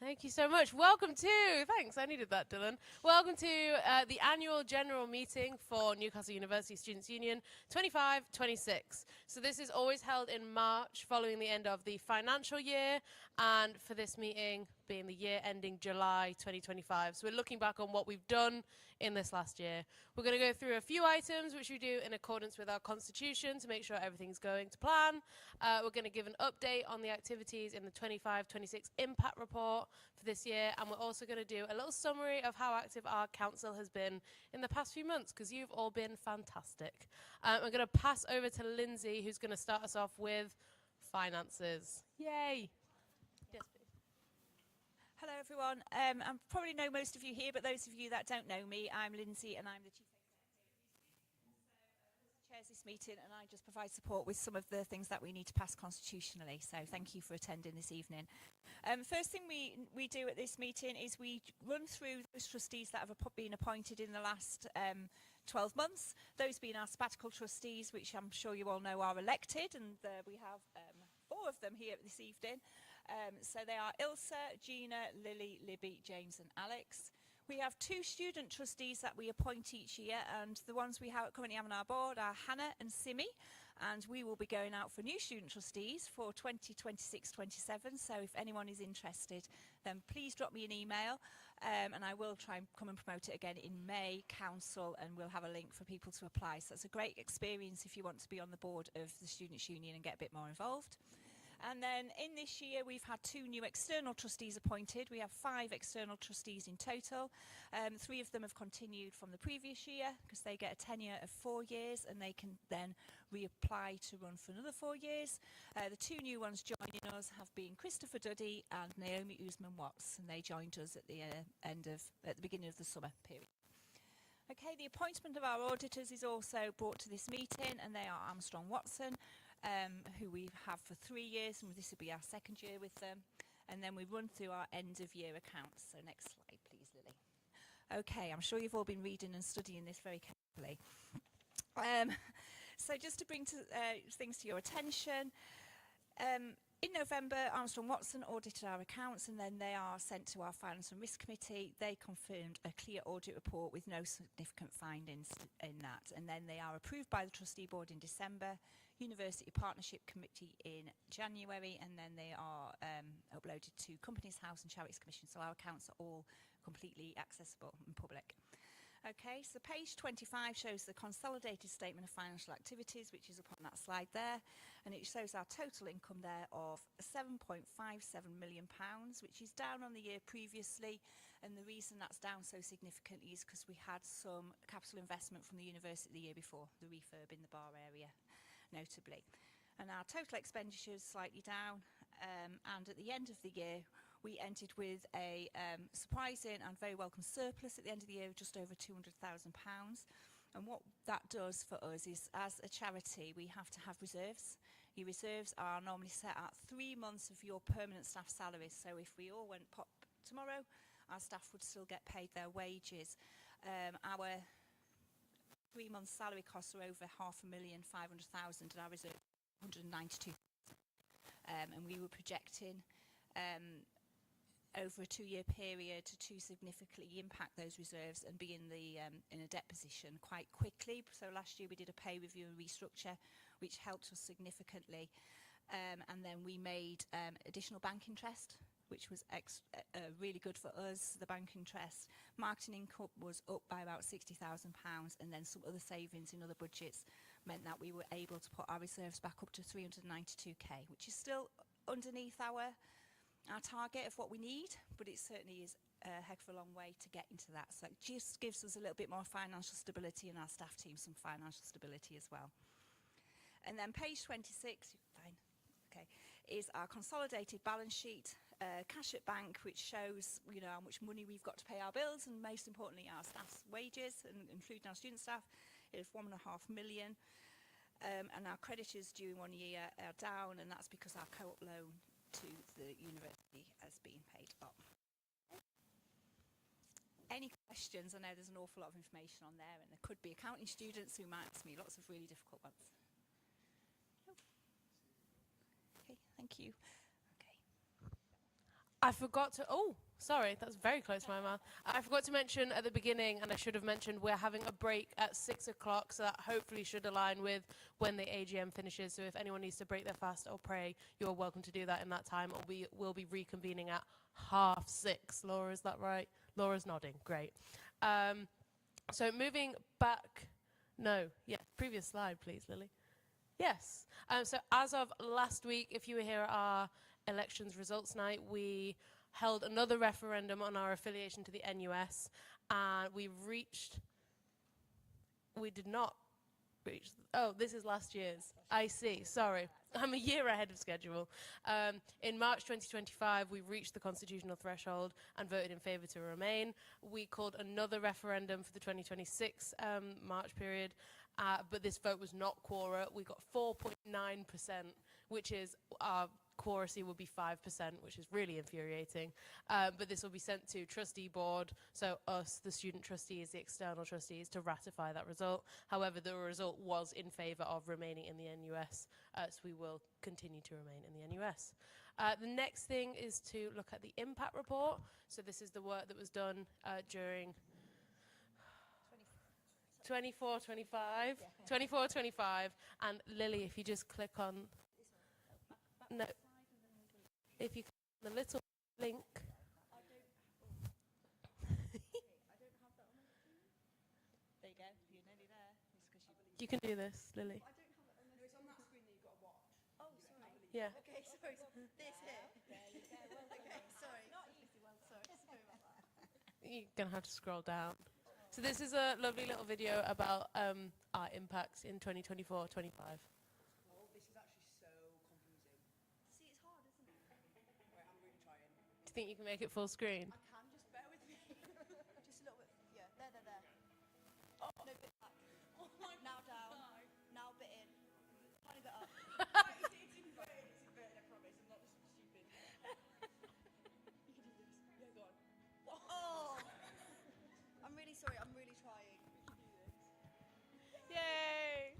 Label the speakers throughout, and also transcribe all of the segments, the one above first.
Speaker 1: Thank you so much. Welcome to, thanks, I needed that, Dylan. Welcome to the annual general meeting for Newcastle University Students' Union 25-26. So this is always held in March following the end of the financial year, and for this meeting being the year ending July 2025. So we're looking back on what we've done in this last year. We're going to go through a few items which we do in accordance with our constitution to make sure everything's going to plan. We're going to give an update on the activities in the 25-26 impact report for this year, and we're also going to do a little summary of how active our council has been in the past few months, because you've all been fantastic. I'm going to pass over to Lindsay, who's going to start us off with finances. Yay! Yes, please.
Speaker 2: Hello everyone. I probably know most of you here, but those of you that don't know me, I'm Lindsay and I'm the Chief Executive. Chairs this meeting, and I just provide support with some of the things that we need to pass constitutionally. So thank you for attending this evening. First thing we do at this meeting is we run through those trustees that have been appointed in the last 12 months. Those being our sabbatical trustees, which I'm sure you all know are elected, and we have 4 of them here this evening. So they are Ilsa, Gina, Lily, Libby, James and Alex. We have 2 student trustees that we appoint each year, and the ones we currently have on our board are Hannah and Simi, and we will be going out for new student trustees for 2026-27. So if anyone is interested, then please drop me an email, and I will try and come and promote it again in May, council, and we'll have a link for people to apply. So it's a great experience if you want to be on the board of the Students' Union and get a bit more involved. And then in this year, we've had 2 new external trustees appointed. We have 5 external trustees in total. 3 of them have continued from the previous year because they get a tenure of 4 years and they can then reapply to run for another 4 years. The 2 new ones joining us have been Christopher Duddy and Naomi Usman-Watts, and they joined us at the beginning of the summer period. Okay, the appointment of our auditors is also brought to this meeting, and they are Armstrong Watson, who we have for 3 years, and this will be our 2nd year with them. And then we run through our end of year accounts. So next slide, please, Lily. Okay, I'm sure you've all been reading and studying this very carefully. So just to bring things to your attention, in November, Armstrong Watson audited our accounts, and then they are sent to our Finance and Risk Committee. They confirmed a clear audit report with no significant findings in that. And then they are approved by the Trustee Board in December, University Partnership Committee in January, and then they are uploaded to Companies House and Charities Commission. So our accounts are all completely accessible and public. Okay, so page 25 shows the consolidated statement of financial activities, which is up on that slide there, and it shows our total income there of £7.57 million, which is down on the year previously, and the reason that's down so significantly is because we had some capital investment from the university the year before, the refurb in the bar area, notably. And our total expenditure is slightly down, and at the end of the year, we ended with a surprising and very welcome surplus at the end of the year of just over £200,000. And what that does for us is, as a charity, we have to have reserves. Your reserves are normally set at 3 months of your permanent staff salaries. So if we all went pop tomorrow, our staff would still get paid their wages. Our 3 months salary costs are over £550,000, and our reserve 192,000. And we were projecting over a 2-year period to significantly impact those reserves and be in a debt position quite quickly. So last year we did a pay review and restructure, which helped us significantly. And then we made additional bank interest, which was really good for us. The bank interest, marketing income was up by about £60,000, and then some other savings in other budgets meant that we were able to put our reserves back up to 392k, which is still underneath our target of what we need, but it certainly is a heck of a long way to get into that. So it just gives us a little bit more financial stability, and our staff team some financial stability as well. And then page 26, fine. Okay, is our consolidated balance sheet, cash at bank, which shows how much money we've got to pay our bills, and most importantly our staff's wages, and including our student staff, is £1.5 million. And our creditors due in 1 year are down, and that's because our co-op loan to the university has been paid up. Any questions? I know there's an awful lot of information on there, and there could be accounting students who might ask me lots of really difficult ones. Okay, thank you. Okay.
Speaker 1: I forgot to. Oh, sorry, that's very close to my mouth. I forgot to mention at the beginning, and I should have mentioned, we're having a break at 6 o'clock, so that hopefully should align with when the AGM finishes. So if anyone needs to break their fast or pray, you're welcome to do that in that time, or we will be reconvening at 6:30. Laura, is that right? Laura's nodding. Great. So moving back. No, yeah, previous slide, please, Lily. Yes. So as of last week, if you were here at our elections results night, we held another referendum on our affiliation to the NUS, and we did not reach, oh, this is last year's. I see, sorry. I'm a year ahead of schedule. In March 2025, we reached the constitutional threshold and voted in favour to remain. We called another referendum for the 2026 March period, but this vote was not quora. We got 4.9%, which is our quoracy would be 5%, which is really infuriating. But this will be sent to trustee board, so us, the student trustees, the external trustees, to ratify that result. However, the result was in favour of remaining in the NUS, so we will continue to remain in the NUS. The next thing is to look at the impact report. So this is the work that was done during 24-25, yeah. 24-25, and Lily, if you just click on, no, if you click on the little link.
Speaker 2: There you go, you're nearly there.
Speaker 1: You can do this, Lily.
Speaker 3: I don't have it on the. No, it's on that screen that you've got to watch.
Speaker 2: Oh, sorry.
Speaker 1: Yeah.
Speaker 3: Okay, sorry. This here.
Speaker 2: There you go. Well done.
Speaker 3: Okay, sorry.
Speaker 2: Not easy. Well, sorry. Sorry about that.
Speaker 1: You're going to have to scroll down. So this is a lovely little video about our impacts in 2024-25.
Speaker 3: Oh, this is actually so confusing.
Speaker 2: See, it's hard, isn't it?
Speaker 3: Wait, I'm really trying.
Speaker 1: Do you think you can make it full screen?
Speaker 3: I can, just bear with me. Just a little bit. Yeah, there. Oh, no, bit back. Oh my now down. God. Now bit in. Tiny bit up. It's inverted, I promise. I'm not just stupid. You can do this. Yeah, go on. Oh! I'm really sorry, I'm really trying. You can do this.
Speaker 1: Yay!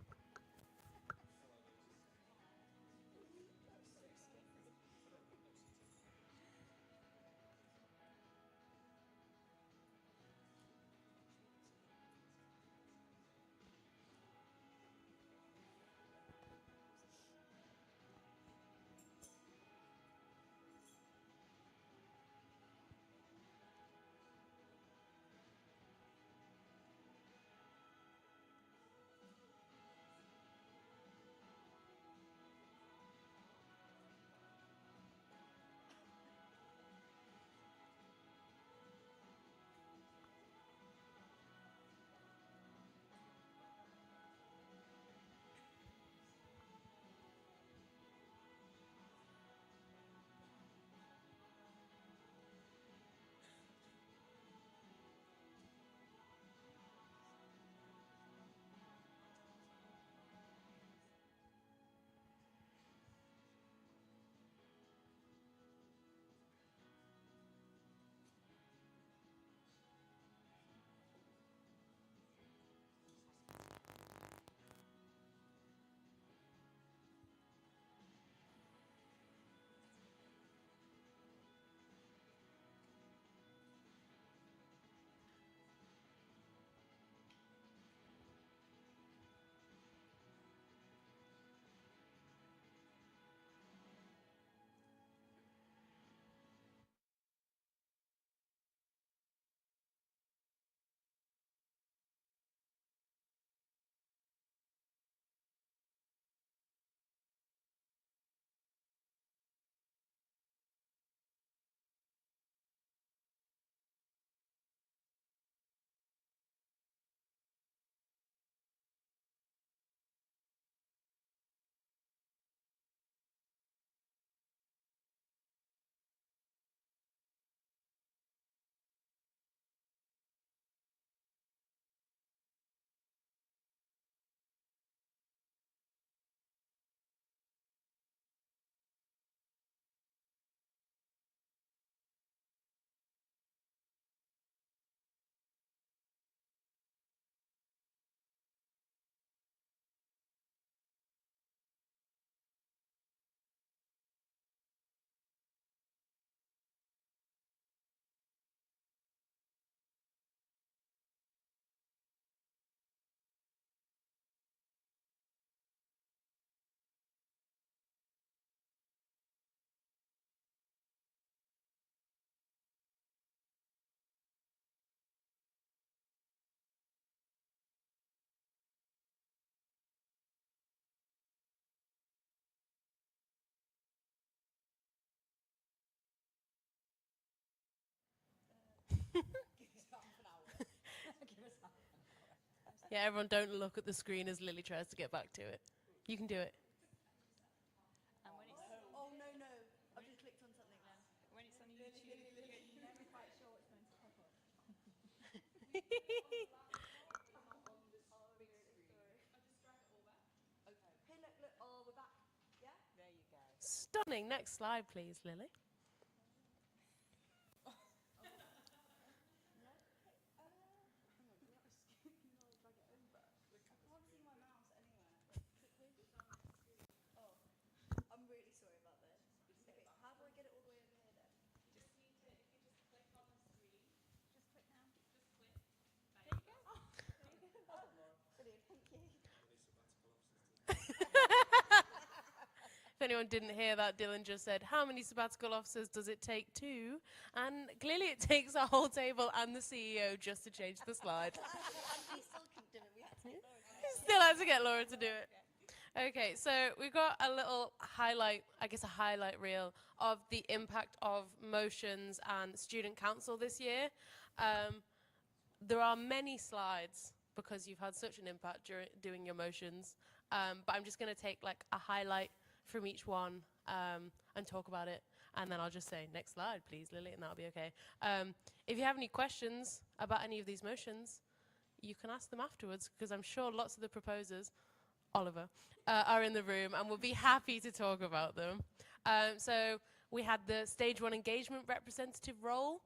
Speaker 3: Give us half an hour. Give us half an hour.
Speaker 1: Yeah, everyone don't look at the screen as Lily tries to get back to it. You can do it.
Speaker 2: And when it's
Speaker 3: Oh, no, no. I've just clicked on something now.
Speaker 2: when it's on
Speaker 3: Lily,
Speaker 2: YouTube.
Speaker 3: Lily, Lily. You're never quite sure what's going to pop up. Okay. Hey, look, look. Oh, we're back. Yeah?
Speaker 2: There you go.
Speaker 1: Stunning. Next slide, please, Lily.
Speaker 3: I can't see my mouse anywhere. Oh, I'm really sorry about this. Okay, how do I get it all the way over here then?
Speaker 2: Just need to, if you just click on the screen. Just click now. Just click. There you go.
Speaker 3: Brilliant, thank you.
Speaker 1: If anyone didn't hear that, Dylan just said, how many sabbatical officers does it take to? And clearly it takes our whole table and the CEO just to change the slide.
Speaker 3: And we still couldn't do it. We had to get Laura to do it.
Speaker 1: Still had to get Laura to do it. Okay, so we've got a little highlight, I guess a highlight reel of the impact of motions and student council this year. There are many slides because you've had such an impact during doing your motions, but I'm just going to take like a highlight from each one and talk about it, and then I'll just say, next slide, please, Lily, and that'll be okay. If you have any questions about any of these motions, you can ask them afterwards, because I'm sure lots of the proposers, Oliver, are in the room and will be happy to talk about them. So we had the Stage 1 engagement representative role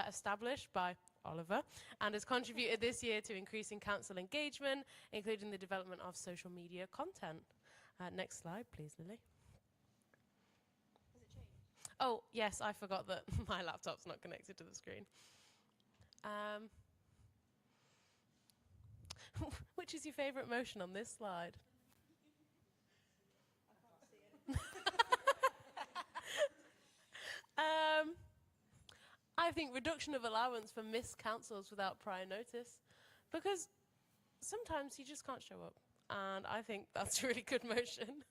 Speaker 1: established by Oliver, and has contributed this year to increasing council engagement, including the development of social media content. Next slide, please, Lily.
Speaker 3: Has it changed?
Speaker 1: Oh, yes, I forgot that my laptop's not connected to the screen. Which is your favourite motion on this slide?
Speaker 3: I can't see it.
Speaker 1: I think reduction of allowance for missed councils without prior notice, because sometimes you just can't show up, and I think that's a really good motion.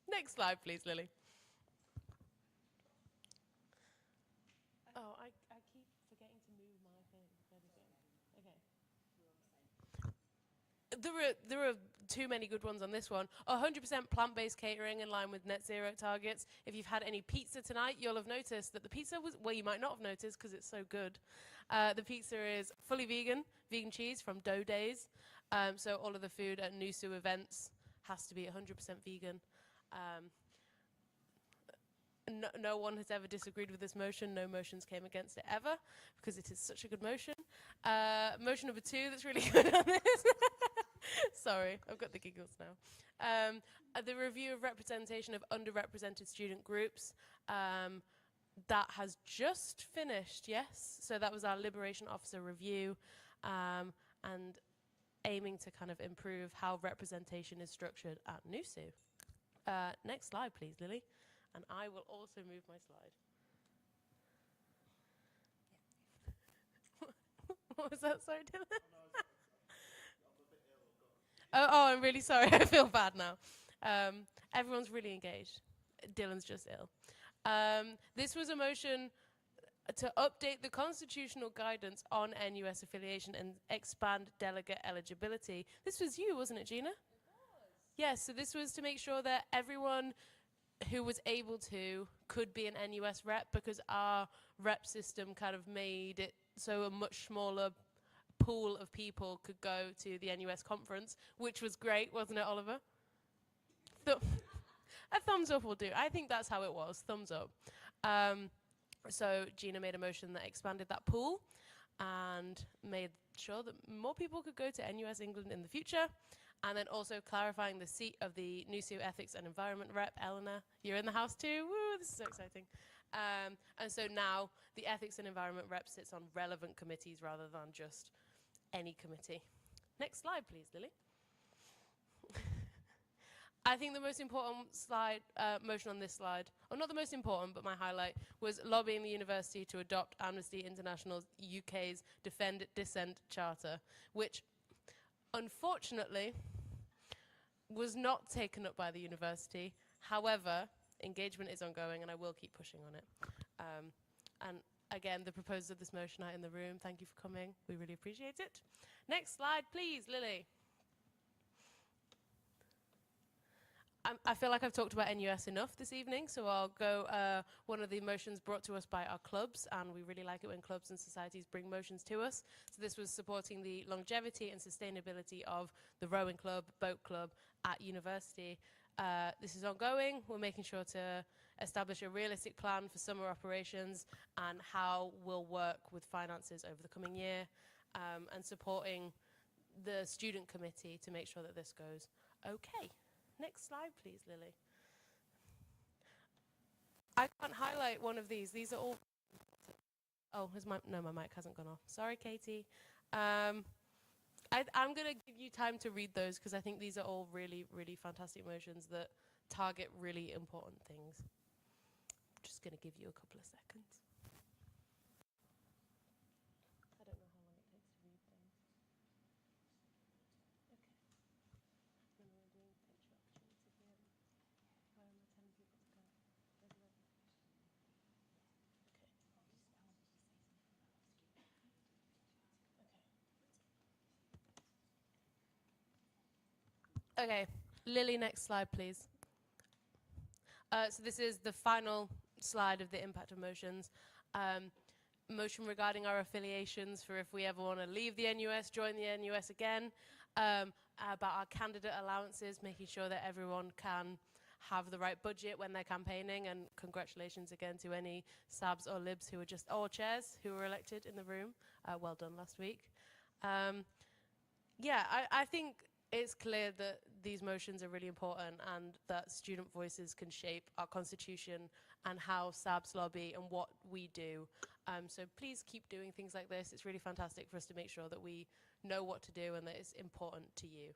Speaker 1: Next slide, please, Lily. Oh, I keep forgetting to move my thing. There we go. Okay. There are too many good ones on this one. 100% plant-based catering in line with net zero targets. If you've had any pizza tonight, you'll have noticed that the pizza was, well, you might not have noticed because it's so good. The pizza is fully vegan, vegan cheese from Dough Days. So all of the food at NUTV events has to be 100% vegan. No one has ever disagreed with this motion. No motions came against it ever, because it is such a good motion. Motion number 2 that's really good on this. Sorry, I've got the giggles now. The review of representation of underrepresented student groups. That has just finished, yes. So that was our Liberation Officer review, and aiming to kind of improve how representation is structured at NUSU. Next slide, please, Lily. And I will also move my slide. What was that? Sorry, Dylan? Oh, I'm really sorry. I feel bad now. Everyone's really engaged. Dylan's just ill. This was a motion to update the constitutional guidance on NUS affiliation and expand delegate eligibility. This was you, wasn't it, Gina? It was. Yes, so this was to make sure that everyone who was able to could be an NUS rep, because our rep system kind of made it so a much smaller pool of people could go to the NUS conference, which was great, wasn't it, Oliver? A thumbs up will do. I think that's how it was, thumbs up. So Gina made a motion that expanded that pool and made sure that more people could go to NUS England in the future. And then also clarifying the seat of the NUSU Ethics and Environment Rep, Eleanor. You're in the house too. Woo, this is so exciting. And so now the Ethics and Environment Rep sits on relevant committees rather than just any committee. Next slide, please, Lily. I think the most important slide, motion on this slide, or not the most important, but my highlight, was lobbying the university to adopt Amnesty International's UK's Defend Dissent Charter, which unfortunately was not taken up by the university. However, engagement is ongoing and I will keep pushing on it. And again, the proposers of this motion are in the room. Thank you for coming. We really appreciate it. Next slide, please, Lily. I feel like I've talked about NUS enough this evening, so I'll go one of the motions brought to us by our clubs, and we really like it when clubs and societies bring motions to us. So this was supporting the longevity and sustainability of the rowing club, boat club at university. This is ongoing. We're making sure to establish a realistic plan for summer operations and how we'll work with finances over the coming year, and supporting the student committee to make sure that this goes okay. Next slide, please, Lily. I can't highlight one of these. These are all... Oh, no, my mic hasn't gone off. Sorry, Katie. I'm going to give you time to read those because I think these are all really, really fantastic motions that target really important things. I'm just going to give you a couple of seconds. I don't know how long it takes to read things. Okay. Then we're doing picture opportunity here. Where am I telling people to go? Where's the web? Okay. Okay, Lily, next slide, please. So this is the final slide of the impact of motions. Motion regarding our affiliations for if we ever want to leave the NUS, join the NUS again, about our candidate allowances, making sure that everyone can have the right budget when they're campaigning, and congratulations again to any SABs or LIBs who were just, or chairs who were elected in the room. Well done last week. Yeah, I think it's clear that these motions are really important and that student voices can shape our constitution and how SABs lobby and what we do. So please keep doing things like this. It's really fantastic for us to make sure that we know what to do and that it's important to you.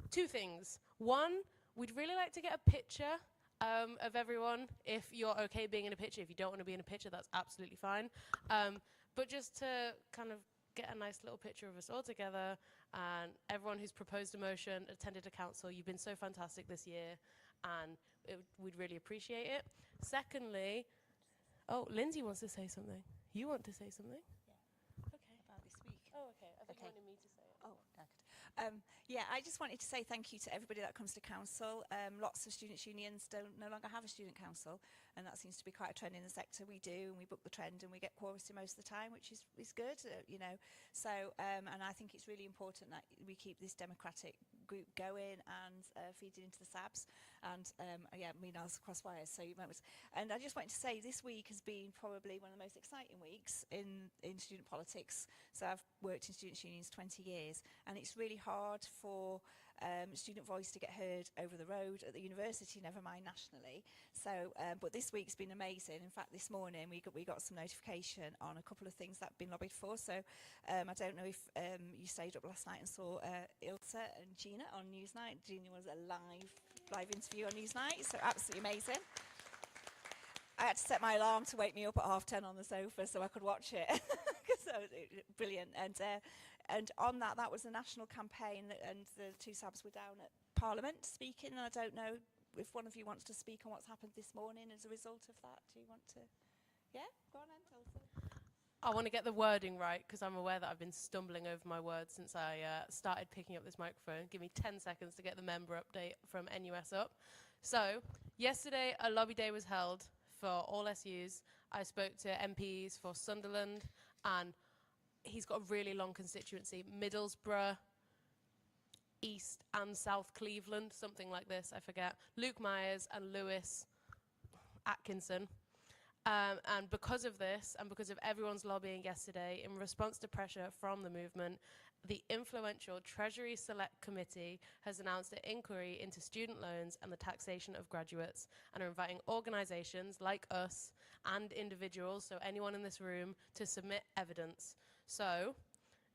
Speaker 1: Two things. One, we'd really like to get a picture of everyone. If you're okay being in a picture, if you don't want to be in a picture, that's absolutely fine. But just to kind of get a nice little picture of us all together, and everyone who's proposed a motion, attended a council, you've been so fantastic this year, and we'd really appreciate it. Secondly, oh, Lindsay wants to say something. You want to say something?
Speaker 2: Yeah.
Speaker 1: Okay.
Speaker 2: About this week.
Speaker 1: Oh, okay. I think
Speaker 2: Okay.
Speaker 1: you wanted me to say it.
Speaker 2: Oh, no, good. Yeah, I just wanted to say thank you to everybody that comes to council. Lots of students' unions no longer have a student council, and that seems to be quite a trend in the sector. We do, and we book the trend, and we get quorum most of the time, which is good, you know. So, and I think it's really important that we keep this democratic group going and feeding into the SABs, and yeah, meanwhile across wires. So, and I just wanted to say this week has been probably one of the most exciting weeks in student politics. So I've worked in students' unions 20 years, and it's really hard for student voice to get heard over the road at the university, never mind nationally. So, but this week's been amazing. In fact, this morning we got some notification on a couple of things that have been lobbied for. So, I don't know if you stayed up last night and saw Ilse and Gina on Newsnight. Gina was a live interview on Newsnight, so absolutely amazing. I had to set my alarm to wake me up at 10:30 on the sofa so I could watch it. So brilliant. And on that was a national campaign, and the two SABs were down at Parliament speaking. And I don't know if one of you wants to speak on what's happened this morning as a result of that. Do you want to? Yeah, go on then, Elsa.
Speaker 1: I want to get the wording right because I'm aware that I've been stumbling over my words since I started picking up this microphone. Give me 10 seconds to get the member update from NUS up. So, yesterday a lobby day was held for all SUs. I spoke to MPs for Sunderland, and he's got a really long constituency, Middlesbrough, East and South Cleveland, something like this, I forget. Luke Myers and Lewis Atkinson. And because of this, and because of everyone's lobbying yesterday, in response to pressure from the movement, the influential Treasury Select Committee has announced an inquiry into student loans and the taxation of graduates, and are inviting organisations like us and individuals, so anyone in this room, to submit evidence. So,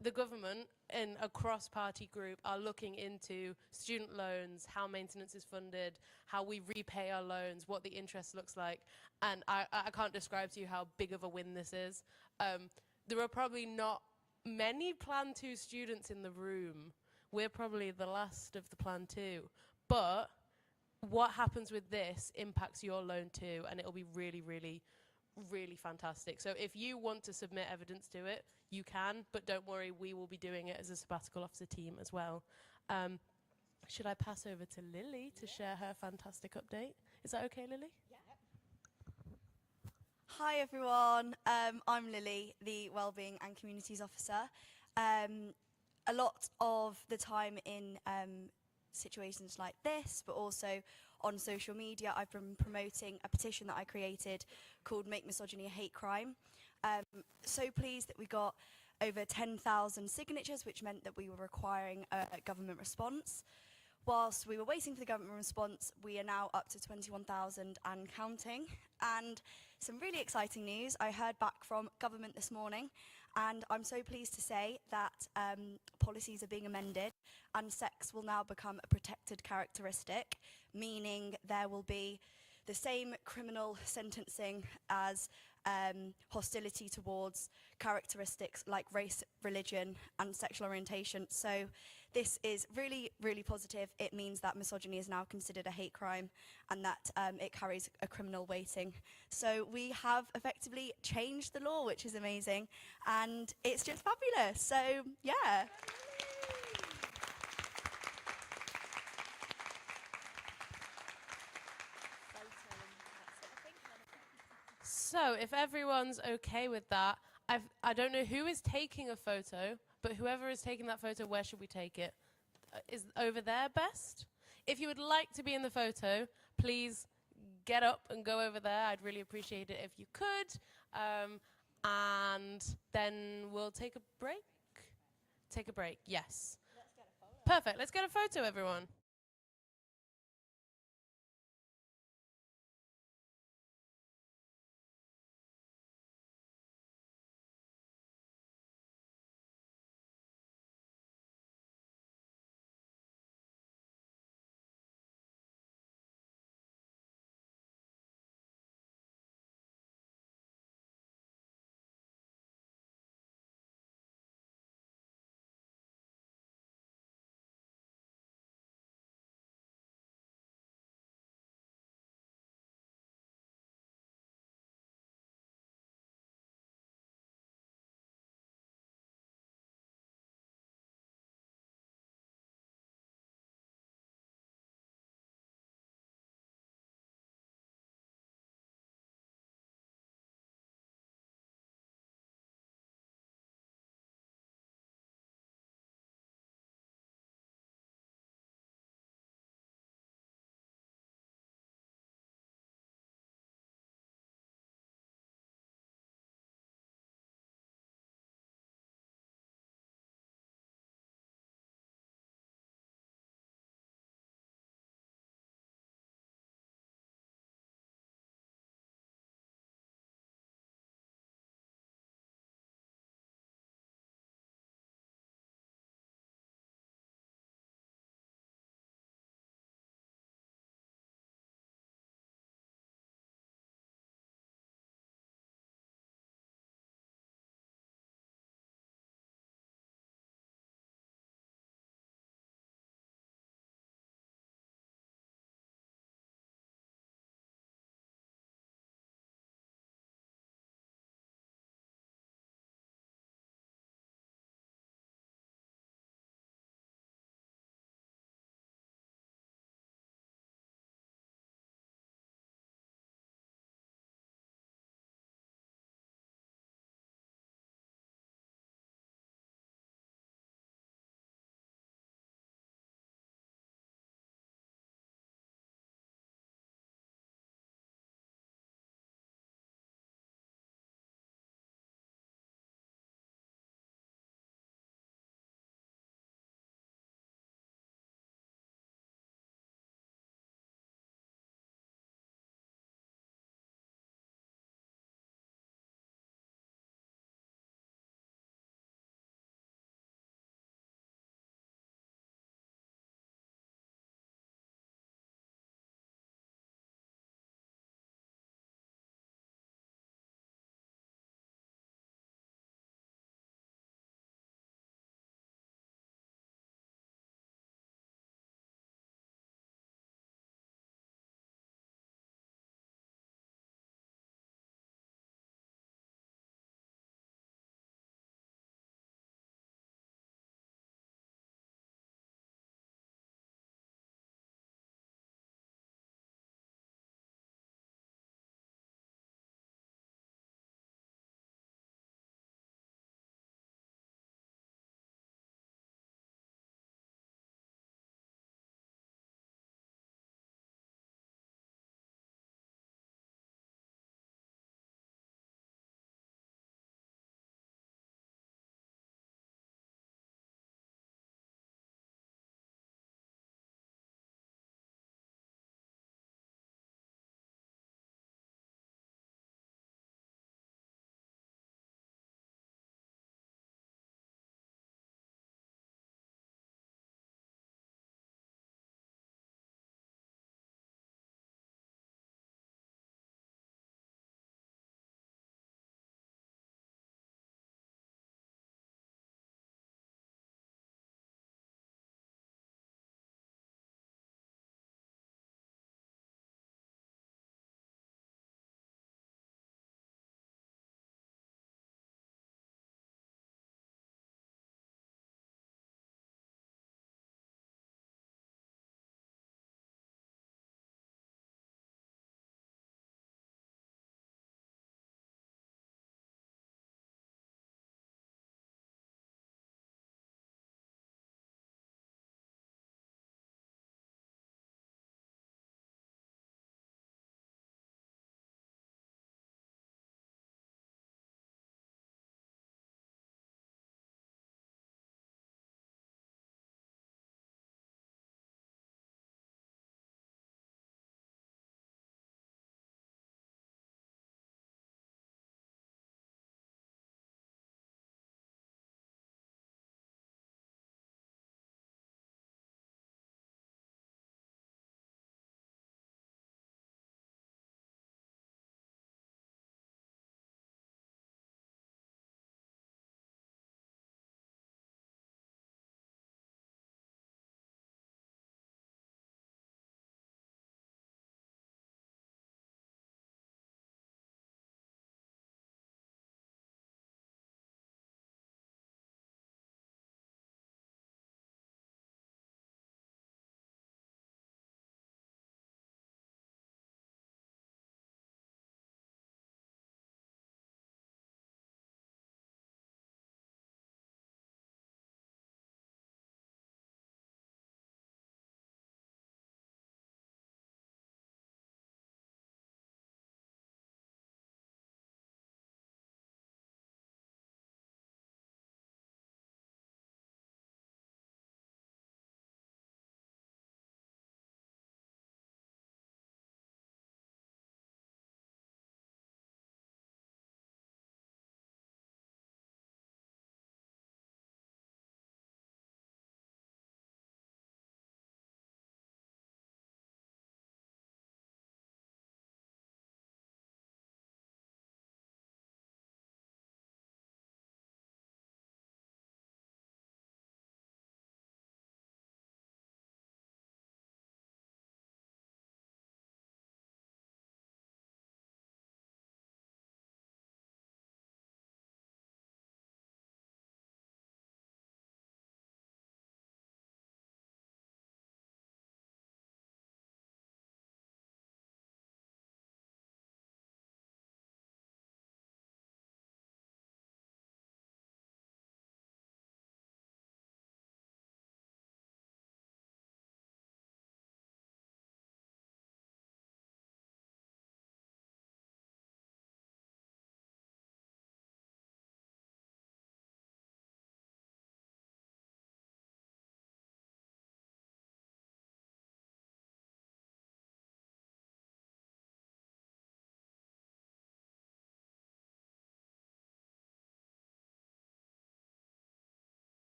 Speaker 1: the government in a cross-party group are looking into student loans, how maintenance is funded, how we repay our loans, what the interest looks like, and I can't describe to you how big of a win this is. There are probably not many Plan 2 students in the room. We're probably the last of the Plan 2, but what happens with this impacts your loan too, and it'll be really, really, really fantastic. So if you want to submit evidence to it, you can, but don't worry, we will be doing it as a sabbatical officer team as well. Should I pass over to Lily to share her fantastic update? Is that okay, Lily?
Speaker 3: Hi everyone, I'm Lily, the Wellbeing and Communities Officer. A lot of the time in situations like this, but also on social media, I've been promoting a petition that I created called Make Misogyny a Hate Crime. So pleased that we got over 10,000 signatures, which meant that we were requiring a government response. Whilst we were waiting for the government response, we are now up to 21,000 and counting. And some really exciting news, I heard back from government this morning, and I'm so pleased to say that policies are being amended and sex will now become a protected characteristic, meaning there will be the same criminal sentencing as hostility towards characteristics like race, religion, and sexual orientation. So this is really, really positive. It means that misogyny is now considered a hate crime and that it carries a criminal weighting. So we have effectively changed the law, which is amazing, and it's just fabulous. So yeah.
Speaker 1: So if everyone's okay with that, I don't know who is taking a photo, but whoever is taking that photo, where should we take it? Is over there best? If you would like to be in the photo, please get up and go over there. I'd really appreciate it if you could. And then we'll take a break. Take a break, yes.
Speaker 3: Let's get a photo.
Speaker 1: Perfect, let's get a photo, everyone.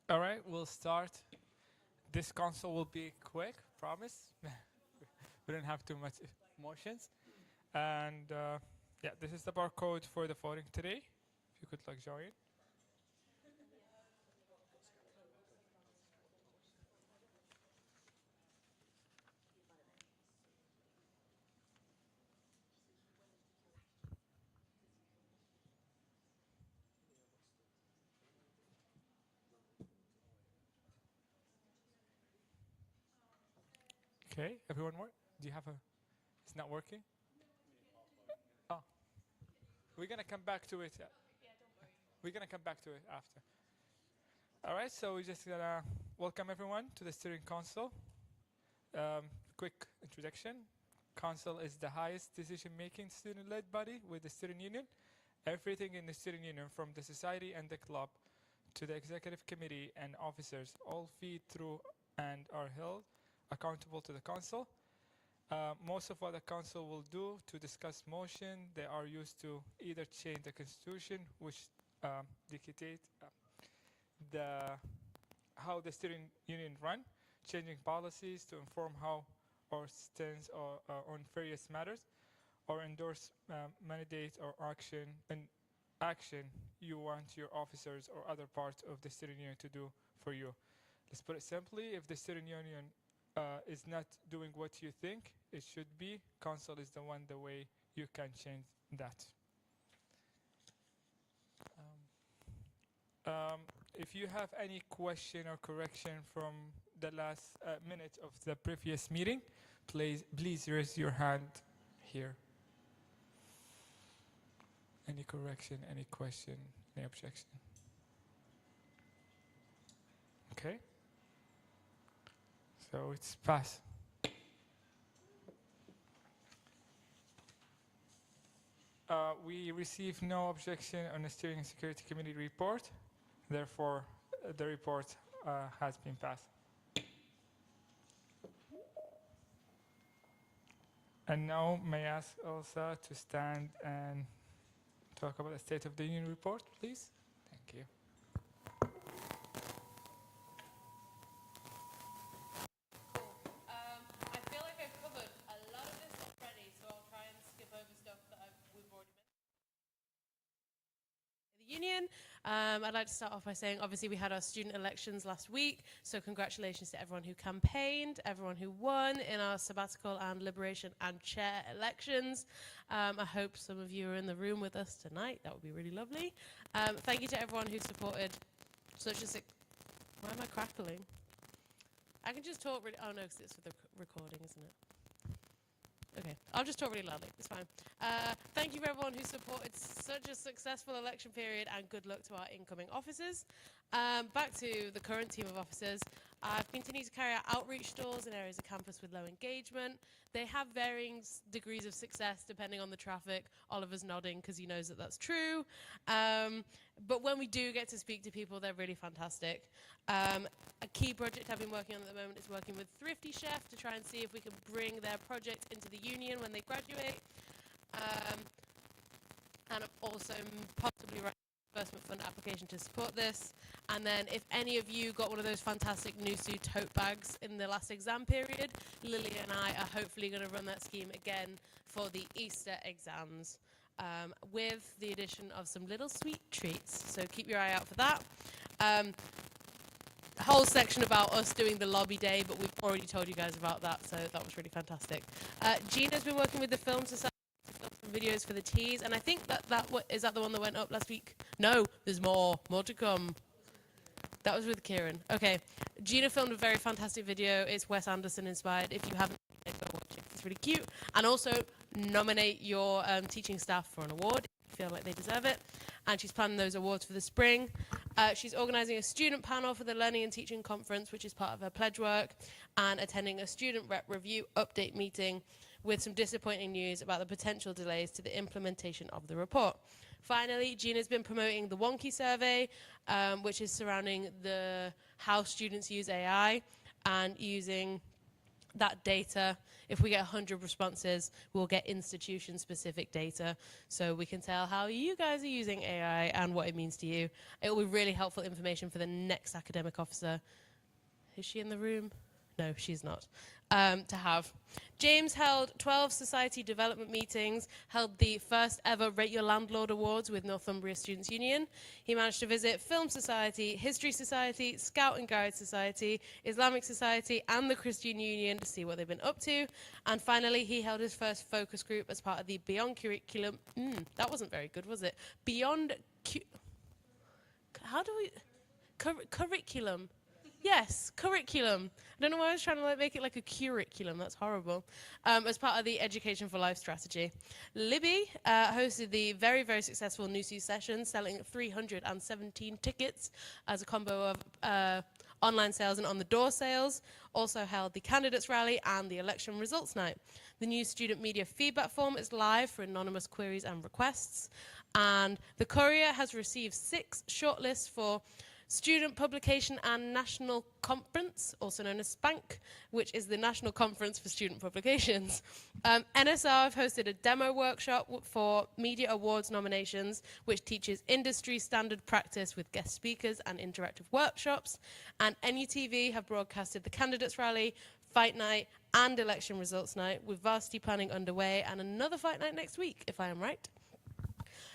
Speaker 4: All right, we'll start. This console will be quick, promise. We don't have too much emotions. And yeah, this is the barcode for the voting today. If you could like join. Okay, everyone work? Do you have a, it's not working? Oh, we're gonna come back to it. We're gonna come back to it after. All right, so we're just gonna welcome everyone to the steering council. Quick introduction. Council is the highest decision-making student-led body with the student union. Everything in the student union, from the society and the club to the executive committee and officers, all feed through and are held accountable to the council. Most of what the council will do to discuss motion, they are used to either change the constitution, which dictate how the student union run, changing policies to inform how or stands on various matters, or endorse mandate or action you want your officers or other parts of the student union to do for you. Let's put it simply, if the student union is not doing what you think it should be, council is the way you can change that. If you have any question or correction from the last minute of the previous meeting, please raise your hand here. Any correction, any question, any objection? Okay. So it's passed. We received no objection on the Steering and Security Committee report. Therefore, the report has been passed. And now, may I ask Elsa to stand and talk about the State of the Union report, please? Thank you.
Speaker 1: I feel like I've covered a lot of this already, so I'll try and skip over stuff that we've already mentioned. The union. I'd like to start off by saying, obviously, we had our student elections last week, so congratulations to everyone who campaigned, everyone who won in our sabbatical and liberation and chair elections. I hope some of you are in the room with us tonight. That would be really lovely. Thank you to everyone who supported such a Why am I crackling? I can just talk really. Oh no, because it's for the recording, isn't it? Okay, I'll just talk really loudly. It's fine. Thank you for everyone who supported such a successful election period, and good luck to our incoming officers. Back to the current team of officers. I've continued to carry out outreach tours in areas of campus with low engagement. They have varying degrees of success depending on the traffic. Oliver's nodding because he knows that that's true. But when we do get to speak to people, they're really fantastic. A key project I've been working on at the moment is working with Thrifty Chef to try and see if we can bring their project into the union when they graduate. And I'm also possibly writing a reimbursement fund application to support this. And then if any of you got one of those fantastic NUTV tote bags in the last exam period, Lily and I are hopefully going to run that scheme again for the Easter exams, with the addition of some little sweet treats. So keep your eye out for that. Whole section about us doing the lobby day, but we've already told you guys about that, so that was really fantastic. Gina's been working with the Film Society to film some videos for the teas, and I think is that the one that went up last week? No, there's more to come. That was with Kieran. Okay, Gina filmed a very fantastic video. It's Wes Anderson inspired. If you haven't seen it, go watch it. It's really cute. And also nominate your teaching staff for an award if you feel like they deserve it. And she's planning those awards for the spring. She's organising a student panel for the Learning and Teaching Conference, which is part of her pledge work, and attending a student rep review update meeting with some disappointing news about the potential delays to the implementation of the report. Finally, Gina's been promoting the Wonky survey, which is surrounding how students use AI and using that data. If we get 100 responses, we'll get institution-specific data, so we can tell how you guys are using AI and what it means to you. It will be really helpful information for the next academic officer. Is she in the room? No, she's not. To have. James held 12 society development meetings, held the first ever Rate Your Landlord Awards with Northumbria Students' Union. He managed to visit Film Society, History Society, Scout and Guide Society, Islamic Society, and the Christian Union to see what they've been up to. And finally, he held his first focus group as part of the Beyond Curriculum. That wasn't very good, was it? How do we... curriculum. Yes, curriculum. I don't know why I was trying to make it like a curriculum. That's horrible. As part of the Education for Life strategy. Libby hosted the very, very successful NUTV session, selling 317 tickets as a combo of online sales and on-the-door sales. Also held the candidates rally and the election results night. The new student media feedback form is live for anonymous queries and requests. And the Courier has received 6 shortlists for Student Publication and National Conference, also known as SPANC, which is the National Conference for Student Publications. NSR have hosted a demo workshop for Media Awards nominations, which teaches industry standard practice with guest speakers and interactive workshops. And NUTV have broadcasted the Candidates Rally, Fight Night, and Election Results Night, with varsity planning underway and another Fight Night next week, if I am right.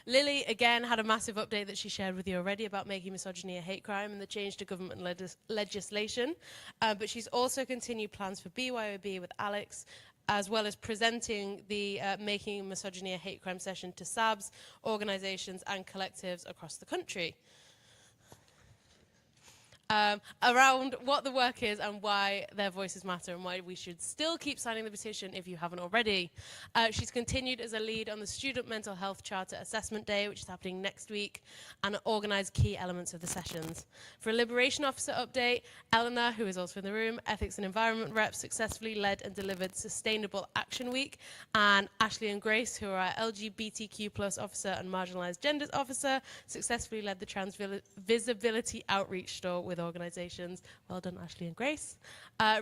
Speaker 1: Lily, again, had a massive update that she shared with you already about making misogyny a hate crime and the change to government legislation. But she's also continued plans for BYOB with Alex, as well as presenting the Making Misogyny a Hate Crime session to SABs, organisations and collectives across the country. Around what the work is and why their voices matter and why we should still keep signing the petition if you haven't already. She's continued as a lead on the Student Mental Health Charter Assessment Day, which is happening next week, and organised key elements of the sessions. For a Liberation Officer update, Eleanor, who is also in the room, Ethics and Environment Rep, successfully led and delivered Sustainable Action Week, and Ashley and Grace, who are our LGBTQ+ officer and Marginalised Genders officer, successfully led the Trans Visibility Outreach Store with organisations. Well done, Ashley and Grace.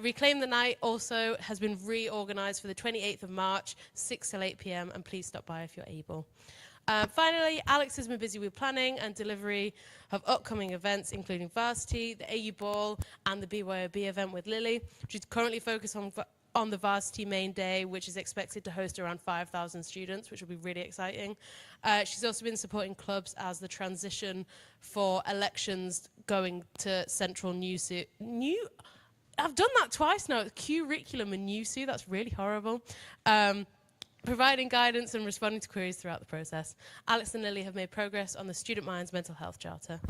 Speaker 1: Reclaim the Night also has been reorganised for the 28th of March, 6 till 8 p.m, and please stop by if you're able. Finally, Alex has been busy with planning and delivery of upcoming events, including Varsity, the AU Ball, and the BYOB event with Lily. She's currently focused on the Varsity main day, which is expected to host around 5,000 students, which will be really exciting. She's also been supporting clubs as the transition for elections going to central I've done that twice now. It's curriculum and NUSU. That's really horrible. Providing guidance and responding to queries throughout the process. Alex and Lily have made progress on the Student Minds Mental Health Charter.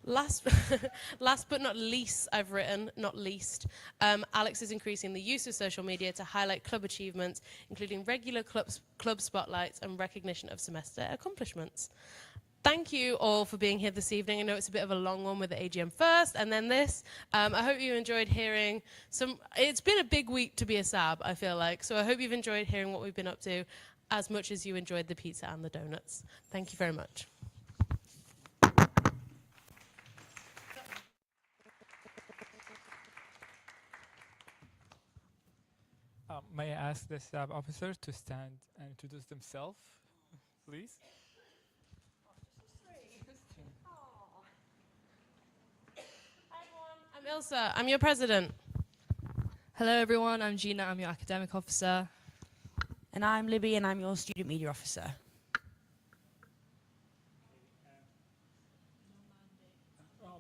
Speaker 1: Last but not least, I've written, not least, Alex is increasing the use of social media to highlight club achievements, including regular club spotlights and recognition of semester accomplishments. Thank you all for being here this evening. I know it's a bit of a long one with the AGM first and then this. I hope you enjoyed hearing it's been a big week to be a SAB, I feel like. So I hope you've enjoyed hearing what we've been up to as much as you enjoyed the pizza and the donuts. Thank you very much.
Speaker 4: May I ask the SAB officer to stand and introduce themselves, please?
Speaker 1: Hi everyone, I'm Ilsa, I'm your president.
Speaker 5: Hello everyone, I'm Gina, I'm your academic officer.
Speaker 6: And I'm Libby and I'm your student media officer.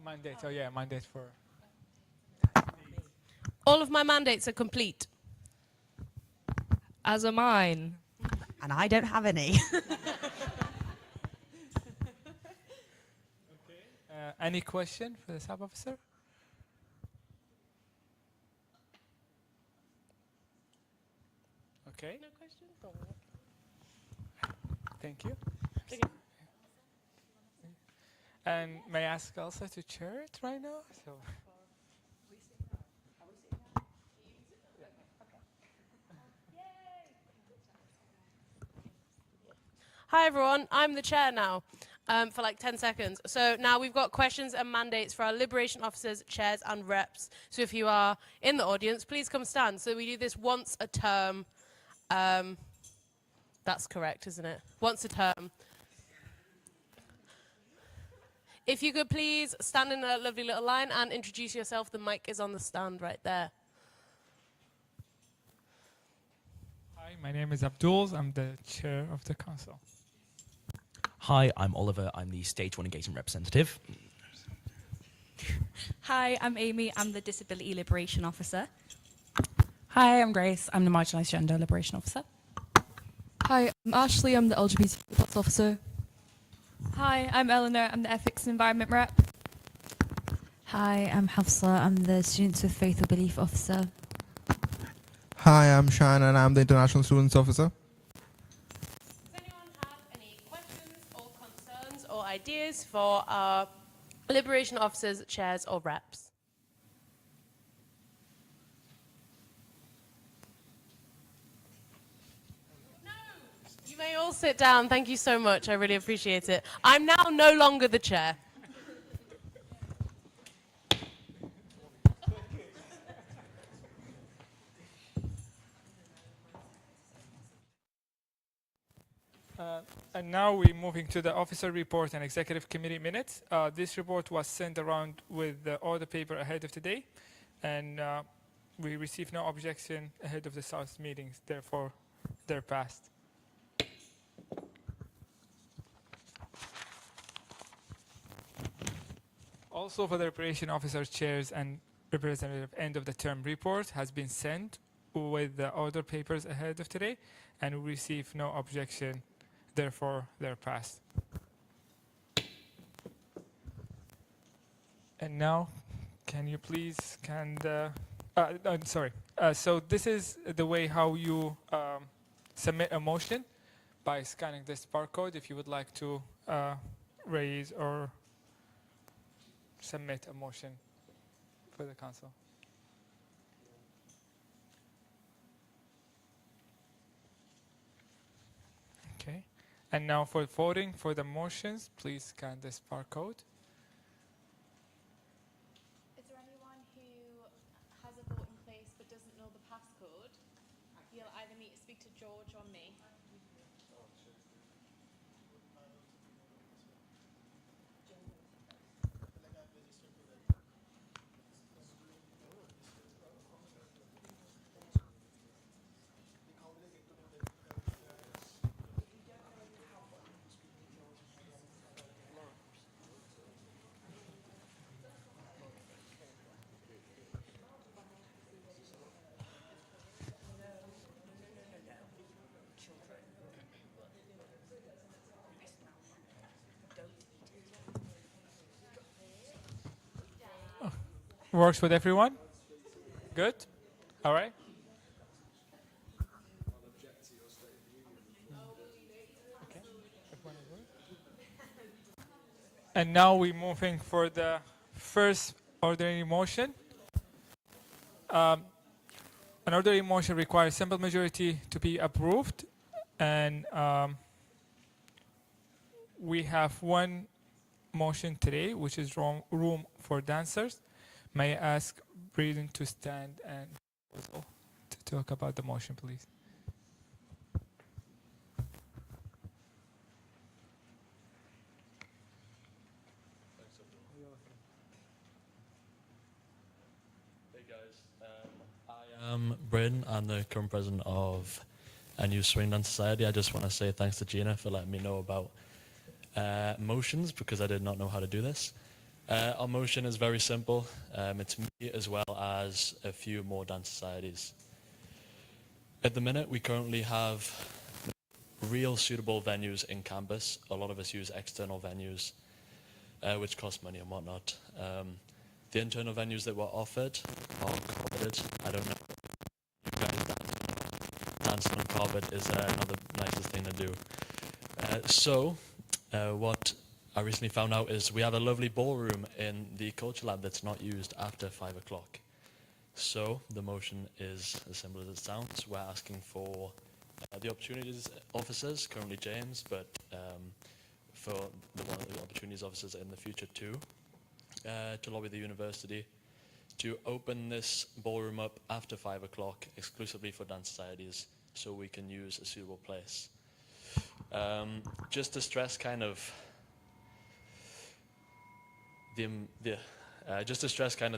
Speaker 4: Mandate, oh yeah, mandate for...
Speaker 1: All of my mandates are complete.
Speaker 5: As are mine.
Speaker 6: And I don't have any.
Speaker 4: Any question for the SAB officer? Okay.
Speaker 1: No questions?
Speaker 4: Thank you.
Speaker 1: Okay.
Speaker 4: And may I ask also to chair it right now? So.
Speaker 1: Hi everyone, I'm the chair now. for like 10 seconds. So now we've got questions and mandates for our liberation officers, chairs, and reps. So if you are in the audience, please come stand. So we do this once a term. That's correct, isn't it? Once a term. If you could please stand in a lovely little line and introduce yourself. The mic is on the stand right there.
Speaker 4: Hi, my name is Abdul. I'm the chair of the council.
Speaker 7: Hi, I'm Oliver. I'm the Stage 1 Engagement Representative.
Speaker 8: Hi, I'm Amy. I'm the Disability Liberation Officer.
Speaker 9: Hi, I'm Grace. I'm the Marginalised Gender Liberation Officer.
Speaker 5: Hi, I'm Ashley. I'm the LGBT Plus Officer.
Speaker 8: Hi, I'm Eleanor. I'm the Ethics and Environment Rep.
Speaker 10: Hi, I'm Hafsa. I'm the Students with Faith or Belief Officer.
Speaker 11: Hi, I'm Shan and I'm the International Students Officer.
Speaker 1: Does anyone have any questions or concerns or ideas for our liberation officers, chairs, or reps? No! You may all sit down. Thank you so much. I really appreciate it. I'm now no longer the chair.
Speaker 4: And now we're moving to the officer report and executive committee minutes. This report was sent around with the order paper ahead of today, and we received no objection ahead of the South meetings, therefore they're passed. Also for the liberation officers, chairs, and representative end of the term report has been sent with the order papers ahead of today, and we received no objection. Therefore, they're passed. And now, can you please so this is the way how you submit a motion by scanning this barcode if you would like to raise or submit a motion for the council. Okay. And now for voting for the motions, please scan this barcode.
Speaker 12: Is there anyone who has a vote in place but doesn't know the passcode? You'll either need to speak to George or me.
Speaker 4: Works with everyone? Good? All right. Okay. And now we're moving for the first ordinary motion. An ordinary motion requires simple majority to be approved, and we have one motion today, which is room for dancers. May I ask Braden to stand and to talk about the motion, please?
Speaker 13: Hey guys, I am Braden. I'm the current president of NU Swing Dance Society. I just want to say thanks to Gina for letting me know about motions, because I did not know how to do this. Our motion is very simple. It's me as well as a few more dance societies. At the minute, we currently have real suitable venues in campus. A lot of us use external venues, which cost money and whatnot. The internal venues that were offered are carpeted. I don't know if you guys dancing on carpet is not the nicest thing to do. What I recently found out is we have a lovely ballroom in the culture lab that's not used after 5 o'clock. So the motion is as simple as it sounds. We're asking for the opportunities officers, currently James, but for one of the opportunities officers in the future too, to lobby the university to open this ballroom up after 5 o'clock exclusively for dance societies, so we can use a suitable place. Just to stress kind of the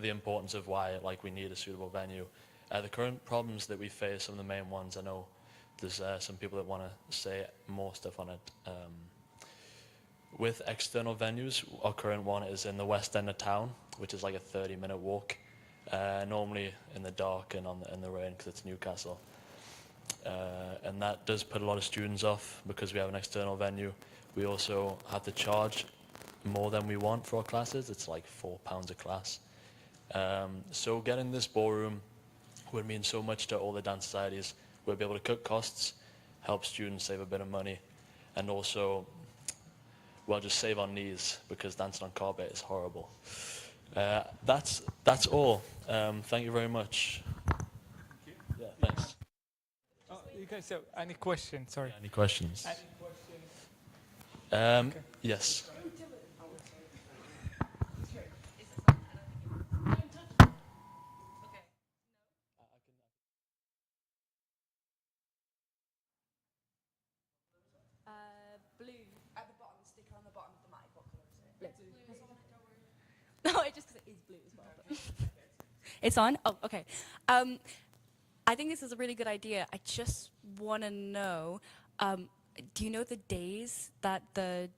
Speaker 13: importance of why we need a suitable venue. The current problems that we face, some of the main ones, I know there's some people that want to say more stuff on it. With external venues, our current one is in the west end of town, which is like a 30-minute walk, normally in the dark and in the rain because it's Newcastle. And that does put a lot of students off because we have an external venue. We also have to charge more than we want for our classes. It's like £4 a class. So getting this ballroom would mean so much to all the dance societies. We'll be able to cut costs, help students save a bit of money, and also, well, just save on knees because dancing on carpet is horrible. That's all. Thank you very much. Yeah, thanks.
Speaker 4: Oh, you guys have any questions? Sorry.
Speaker 13: Any questions?
Speaker 4: Any questions?
Speaker 13: Okay. Yes.
Speaker 3: Blue. At the bottom, the sticker on the bottom of the mic. What colour is it? Blue. No, it just because it is blue as well. But
Speaker 14: It's on? Oh, okay. I think this is a really good idea. I just want to know, do you know the days that the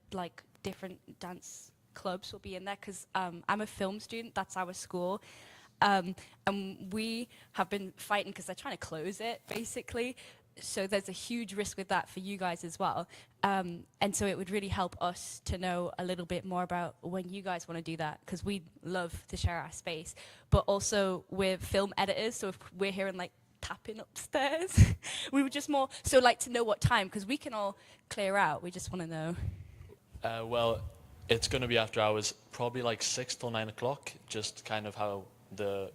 Speaker 14: different dance clubs will be in there? Because I'm a film student, that's our school. And we have been fighting because they're trying to close it, basically. So there's a huge risk with that for you guys as well. And so it would really help us to know a little bit more about when you guys want to do that, because we'd love to share our space. But also we're film editors, so if we're hearing tapping upstairs, we would just more so like to know what time, because we can all clear out. We just want to know.
Speaker 13: Well, it's going to be after hours, probably 6 till 9 o'clock, just kind of how the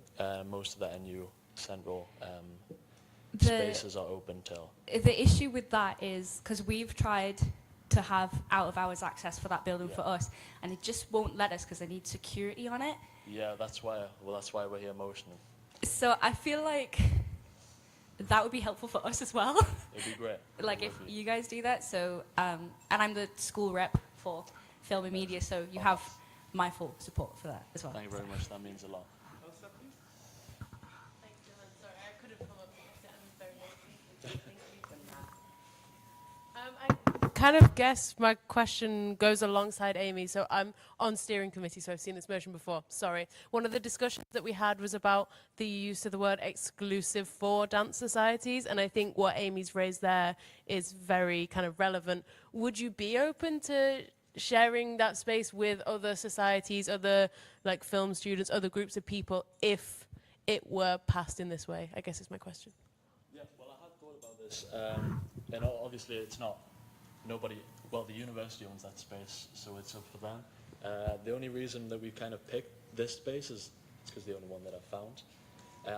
Speaker 13: most of the NU central spaces are open till.
Speaker 14: The issue with that is because we've tried to have out-of-hours access for that building for us, and it just won't let us because they need security on it.
Speaker 13: Yeah, that's why we're here motioning.
Speaker 14: So I feel like that would be helpful for us as well.
Speaker 13: It'd be great.
Speaker 14: If you guys do that. So, and I'm the school rep for film and media, so you have my full support for that as well.
Speaker 13: Thank you very much. That means a lot.
Speaker 1: I kind of guess my question goes alongside Amy. So I'm on steering committee, so I've seen this motion before. Sorry. One of the discussions that we had was about the use of the word exclusive for dance societies, and I think what Amy's raised there is very kind of relevant. Would you be open to sharing that space with other societies, other film students, other groups of people, if it were passed in this way? I guess is my question.
Speaker 13: Yeah, well, I had thought about this, and obviously it's not nobody. Well, the university owns that space, so it's up for them. The only reason that we kind of picked this space is because the only one that I found.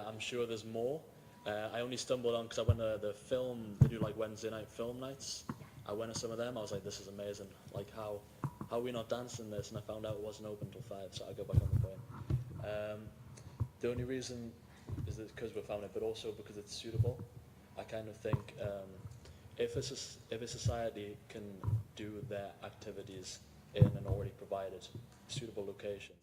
Speaker 13: I'm sure there's more. I only stumbled on because I went to the film. They do Wednesday night film nights. I went to some of them. I was like, this is amazing. How are we not dancing this? And I found out it wasn't open till 5, so I go back on the point. The only reason is because we found it, but also because it's suitable. I kind of think if a society can do their activities in an already provided suitable location,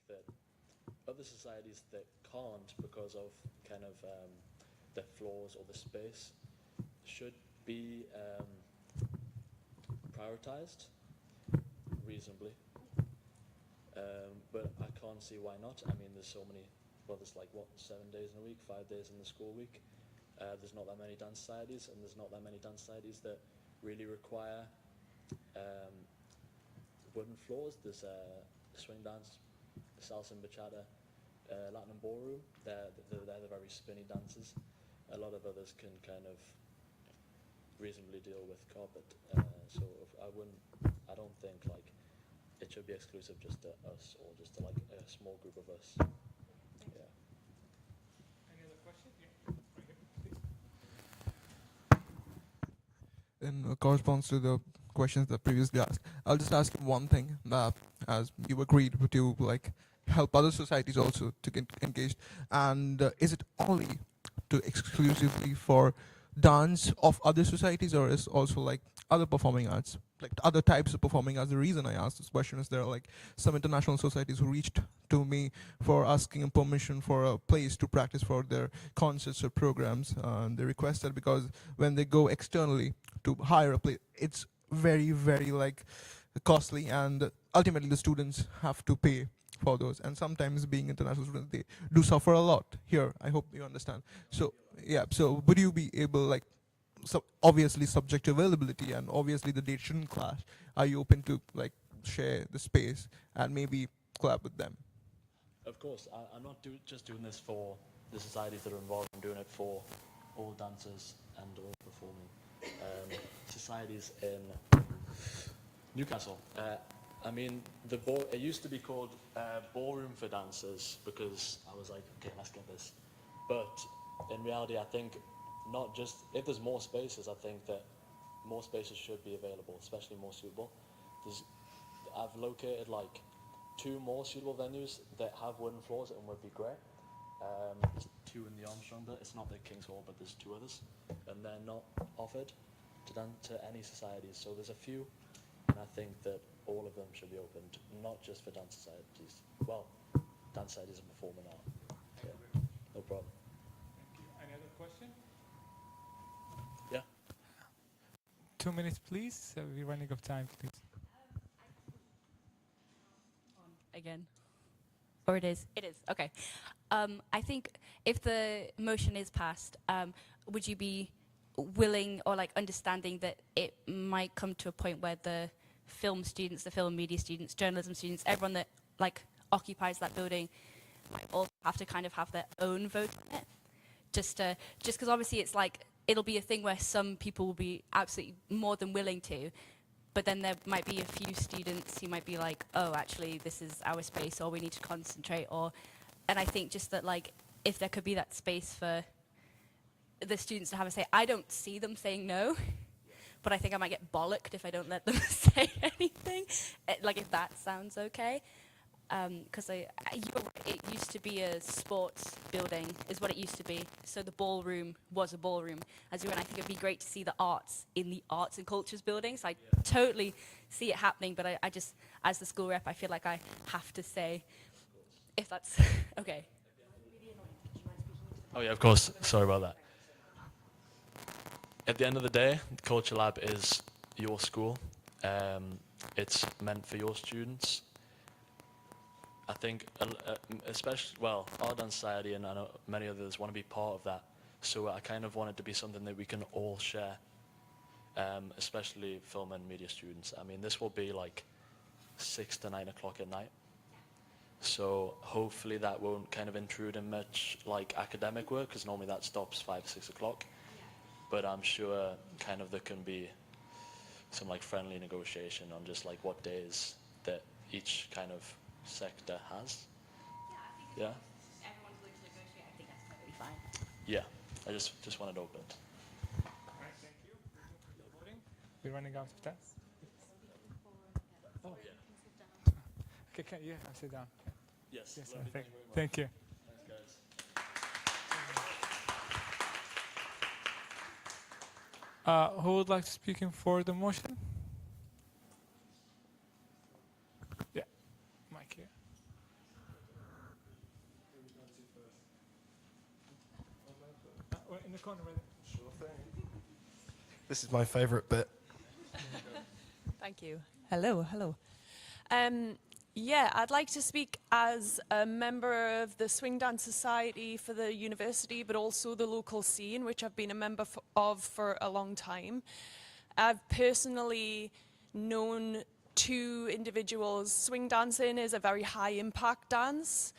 Speaker 13: I think that other societies that can't because of kind of the flaws or the space should be prioritized reasonably. But I can't see why not. I mean, there's so many, there's 7 days in a week, 5 days in the school week. There's not that many dance societies, and there's not that many dance societies that really require wooden floors. There's swing dance, salsa and bachata, Latin and ballroom. They're the very spinny dances. A lot of others can kind of reasonably deal with carpet. So I don't think it should be exclusive just to us or just to a small group of us. Yeah.
Speaker 4: Any other questions?
Speaker 11: In corresponds to the questions that previously asked. I'll just ask one thing, as you agreed to like help other societies also to get engaged. And is it only to exclusively for dance of other societies, or is also like other performing arts, like other types of performing arts? The reason I asked this question is there are like some international societies who reached to me for asking permission for a place to practice for their concerts or programs. They requested because when they go externally to hire a place, it's very, very like costly, and ultimately the students have to pay for those. And sometimes being international students, they do suffer a lot here. I hope you understand. So yeah, so would you be able, like, so obviously subject to availability and obviously the date shouldn't clash, are you open to like share the space and maybe collab with them?
Speaker 13: Of course, I'm not just doing this for the societies that are involved. I'm doing it for all dancers and all performing societies in Newcastle. I mean, it used to be called Ballroom for Dancers because I was like, okay, let's get this. But in reality, I think not just, if there's more spaces, I think that more spaces should be available, especially more suitable. I've located like 2 more suitable venues that have wooden floors and would be great. There's 2 in the Armstrong, but it's not the King's Hall, but there's 2 others, and they're not offered to any societies. So there's a few, and I think that all of them should be opened, not just for dance societies. Well, dance societies and performing art. Yeah, no problem.
Speaker 4: Thank you. Any other question?
Speaker 13: Yeah.
Speaker 4: 2 minutes, please. We're running out of time, please.
Speaker 14: Again. Or it is? It is, okay. I think if the motion is passed, would you be willing or like understanding that it might come to a point where the film students, the film media students, journalism students, everyone that like occupies that building might all have to kind of have their own vote on it? Just because obviously it's like, it'll be a thing where some people will be absolutely more than willing to, but then there might be a few students who might be like, oh, actually, this is our space, or we need to concentrate, and I think just that, like, if there could be that space for the students to have a say. I don't see them saying no, but I think I might get bollocked if I don't let them say anything, like, if that sounds okay. Because you're right, it used to be a sports building, is what it used to be. So the ballroom was a ballroom. And I think it'd be great to see the arts in the arts and cultures building. So I totally see it happening, but I just, as the school rep, I feel like I have to say, if that's okay.
Speaker 13: Oh yeah, of course. Sorry about that. At the end of the day, the Culture Lab is your school. It's meant for your students. I think, especially, well, our dance society and I know many others want to be part of that. So I kind of want it to be something that we can all share, especially film and media students. I mean, this will be like 6 to 9 o'clock at night. So hopefully that won't kind of intrude in much like academic work, because normally that stops 5 or 6 o'clock. But I'm sure kind of there can be some like friendly negotiation on just like what days that each kind of sector has. Yeah, I think if everyone's willing to negotiate, I think that's totally fine. Yeah, I just want it opened.
Speaker 4: All right, thank you. We're running out of time. Oh, yeah. Okay, yeah, I'll sit down.
Speaker 13: Yes,
Speaker 4: yes,
Speaker 13: lovely,
Speaker 4: thank you.
Speaker 13: Thanks,
Speaker 4: guys. Who would like to speak in for the motion? Yeah, Mike here. In the corner, right there.
Speaker 15: Sure thing. This is my favourite bit.
Speaker 16: Thank you. Hello, hello. Yeah, I'd like to speak as a member of the Swing Dance Society for the university, but also the local scene, which I've been a member of for a long time. I've personally known 2 individuals. Swing dancing is a very high impact dance.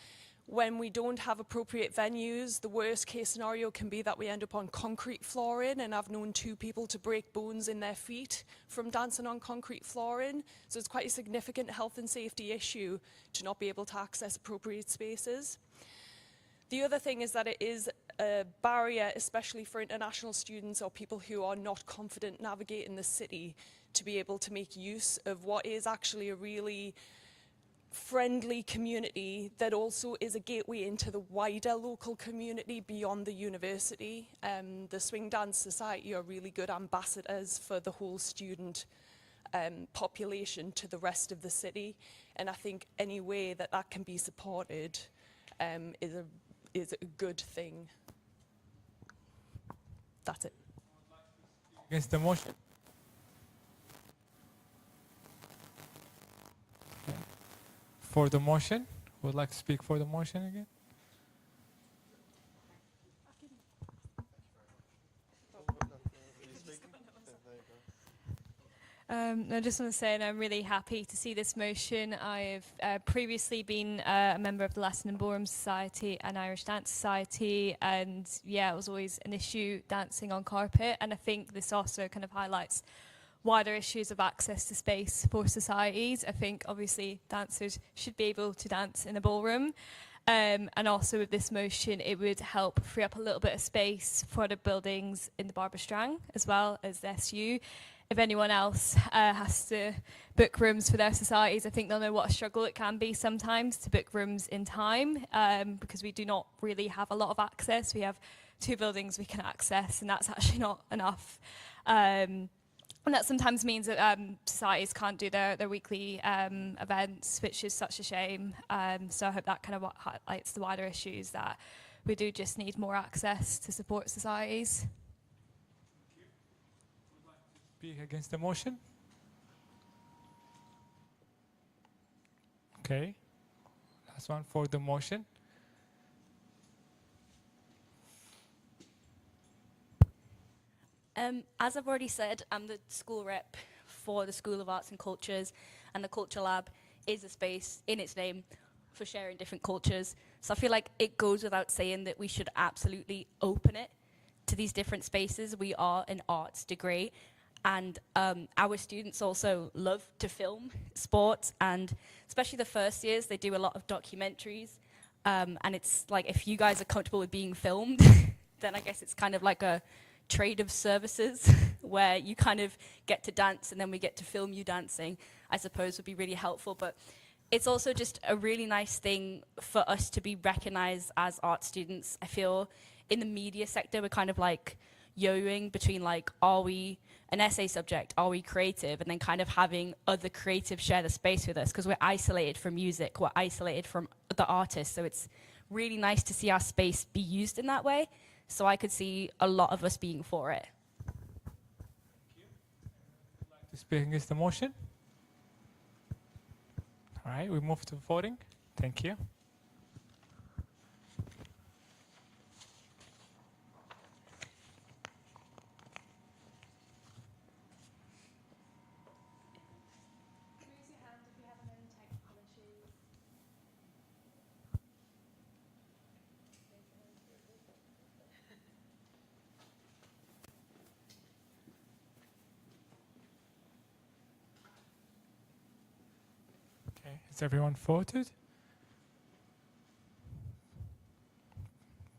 Speaker 16: When we don't have appropriate venues, the worst case scenario can be that we end up on concrete flooring, and I've known 2 people to break bones in their feet from dancing on concrete flooring. So it's quite a significant health and safety issue to not be able to access appropriate spaces. The other thing is that it is a barrier, especially for international students or people who are not confident navigating the city, to be able to make use of what is actually a really friendly community that also is a gateway into the wider local community beyond the university. The Swing Dance Society are really good ambassadors for the whole student population to the rest of the city, and I think any way that that can be supported is a good thing. That's it.
Speaker 4: Against the motion? Okay. For the motion? Would like to speak for the motion again?
Speaker 8: I just want to say that I'm really happy to see this motion. I've previously been a member of the Latin and Ballroom Society and Irish Dance Society, and yeah, it was always an issue dancing on carpet, and I think this also kind of highlights wider issues of access to space for societies. I think obviously dancers should be able to dance in a ballroom, and also with this motion it would help free up a little bit of space for the buildings in the Barbara Strang as well as the SU. If anyone else has to book rooms for their societies, I think they'll know what a struggle it can be sometimes to book rooms in time, because we do not really have a lot of access. We have 2 buildings we can access, and that's actually not enough. And that sometimes means that societies can't do their weekly events, which is such a shame. So I hope that kind of highlights the wider issues that we do just need more access to support societies.
Speaker 4: Speak against the motion? Okay. Last one for the motion.
Speaker 14: As I've already said, I'm the school rep for the School of Arts and Cultures, and the Culture Lab is a space in its name for sharing different cultures. So I feel like it goes without saying that we should absolutely open it to these different spaces. We are an arts degree, and our students also love to film sports, and especially the first years, they do a lot of documentaries. And it's like, if you guys are comfortable with being filmed, then I guess it's kind of like a trade of services where you kind of get to dance and then we get to film you dancing, I suppose would be really helpful. But it's also just a really nice thing for us to be recognized as art students. I feel in the media sector, we're kind of like yo-yoing between like, are we an essay subject, are we creative, and then kind of having other creatives share the space with us, because we're isolated from music, we're isolated from the artists. So it's really nice to see our space be used in that way. So I could see a lot of us being for it.
Speaker 4: To speak against the motion? All right, we move to voting. Thank you. Okay, has everyone voted?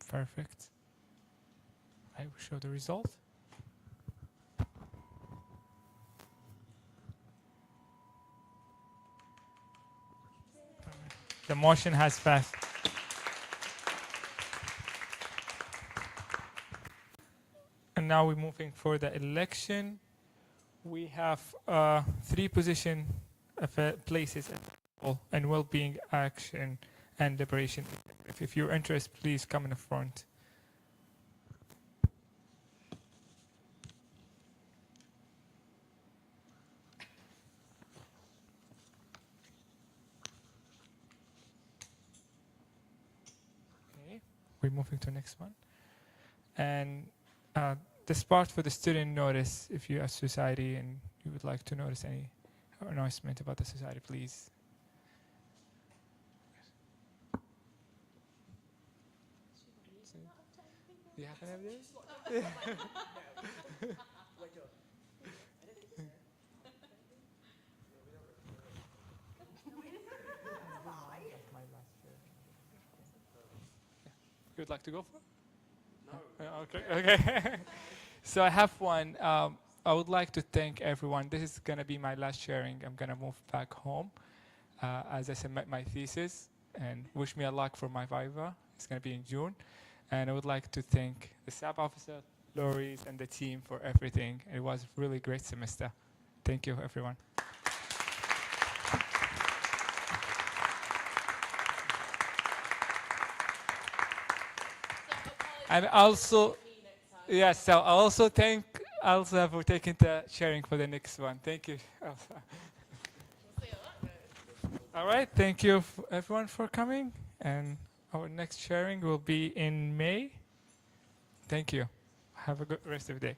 Speaker 4: Perfect. I will show the result. The motion has passed. And now we're moving for the election. We have 3 position places and well-being, action, and liberation. If you're interested, please come in the front. Okay, we're moving to the next one. And this part for the student notice, if you're a society and you would like to notice any announcement about the society, please. Do you have any of this? You would like to go for it? No. Okay. Okay. So I have one. I would like to thank everyone. This is going to be my last sharing. I'm going to move back home as I submit my thesis, and wish me a luck for my Viva. It's going to be in June. And I would like to thank the staff officer, Loris, and the team for everything. It was a really great semester. Thank you, everyone. And also, yes, so I also thank Elsa for taking the sharing for the next one. Thank you, Elsa. All right, thank you everyone for coming. And our next sharing will be in May. Thank you. Have a good rest of the day.